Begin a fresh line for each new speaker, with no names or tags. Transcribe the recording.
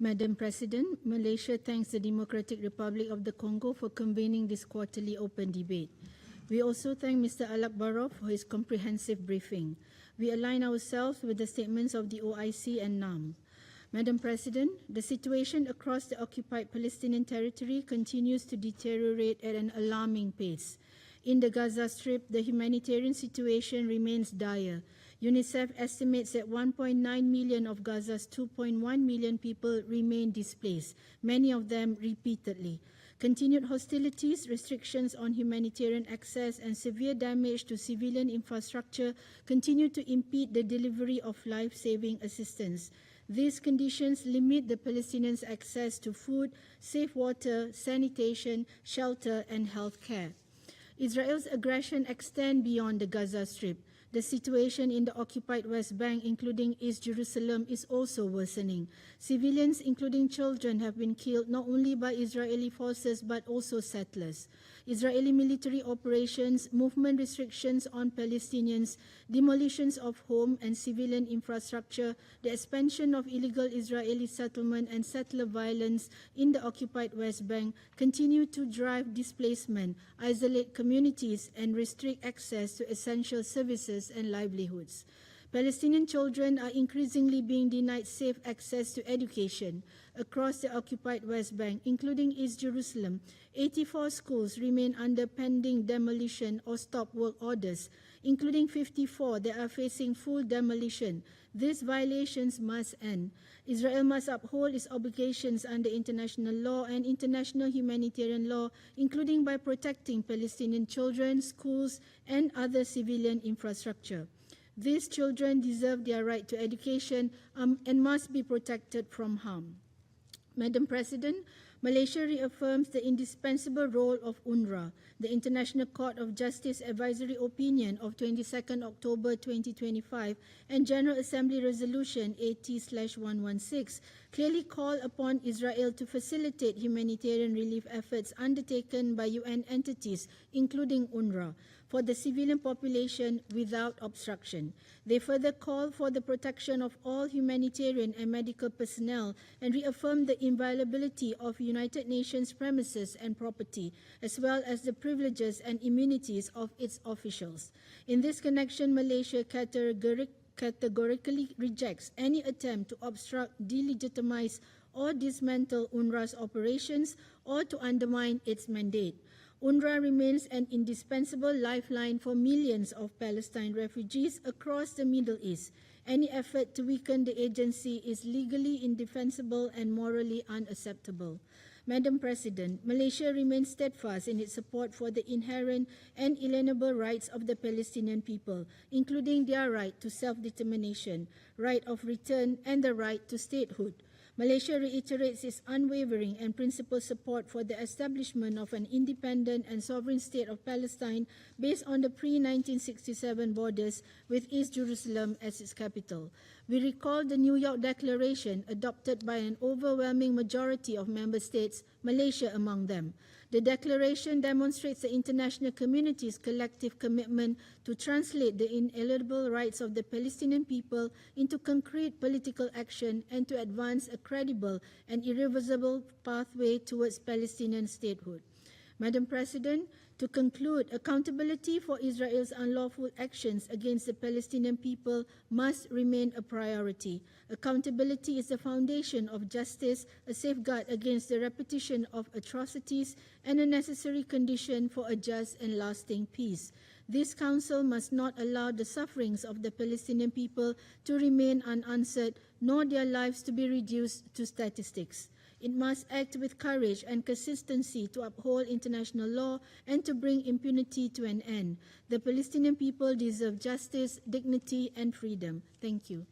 Madam President, Malaysia thanks the Democratic Republic of the Congo for convening this quarterly open debate. We also thank Mr. Alak Barov for his comprehensive briefing. We align ourselves with the statements of the OIC and NAM. Madam President, the situation across the occupied Palestinian territory continues to deteriorate at an alarming pace. In the Gaza Strip, the humanitarian situation remains dire. UNICEF estimates that 1.9 million of Gaza's 2.1 million people remain displaced, many of them repeatedly. Continued hostilities, restrictions on humanitarian access, and severe damage to civilian infrastructure continue to impede the delivery of life-saving assistance. These conditions limit the Palestinians' access to food, safe water, sanitation, shelter, and health care. Israel's aggression extends beyond the Gaza Strip. The situation in the occupied West Bank, including East Jerusalem, is also worsening. Civilians, including children, have been killed not only by Israeli forces but also settlers. Israeli military operations, movement restrictions on Palestinians, demolitions of home and civilian infrastructure, the expansion of illegal Israeli settlement and settler violence in the occupied West Bank continue to drive displacement, isolate communities, and restrict access to essential services and livelihoods. Palestinian children are increasingly being denied safe access to education. Across the occupied West Bank, including East Jerusalem, 84 schools remain under pending demolition or stop work orders, including 54 that are facing full demolition. These violations must end. Israel must uphold its obligations under international law and international humanitarian law, including by protecting Palestinian children, schools, and other civilian infrastructure. These children deserve their right to education and must be protected from harm. Madam President, Malaysia reaffirms the indispensable role of UNRWA. The International Court of Justice Advisory Opinion of 22nd October 2025 and General Assembly Resolution 80/116 clearly call upon Israel to facilitate humanitarian relief efforts undertaken by UN entities, including UNRWA, for the civilian population without obstruction. They further call for the protection of all humanitarian and medical personnel and reaffirm the inviolability of United Nations premises and property, as well as the privileges and immunities of its officials. In this connection, Malaysia categorically rejects any attempt to obstruct, delegitimize, or dismantle UNRWA's operations or to undermine its mandate. UNRWA remains an indispensable lifeline for millions of Palestine refugees across the Middle East. Any effort to weaken the agency is legally indefensible and morally unacceptable. Madam President, Malaysia remains steadfast in its support for the inherent and inalienable rights of the Palestinian people, including their right to self-determination, right of return, and the right to statehood. Malaysia reiterates its unwavering and principled support for the establishment of an independent and sovereign state of Palestine based on the pre-1967 borders with East Jerusalem as its capital. We recall the New York Declaration adopted by an overwhelming majority of member states, Malaysia among them. The declaration demonstrates the international community's collective commitment to translate the inalienable rights of the Palestinian people into concrete political action and to advance a credible and irreversible pathway towards Palestinian statehood. Madam President, to conclude, accountability for Israel's unlawful actions against the Palestinian people must remain a priority. Accountability is the foundation of justice, a safeguard against the repetition of atrocities, and a necessary condition for a just and lasting peace. This Council must not allow the sufferings of the Palestinian people to remain unanswered, nor their lives to be reduced to statistics. It must act with courage and consistency to uphold international law and to bring impunity to an end. The Palestinian people deserve justice, dignity, and freedom. Thank you.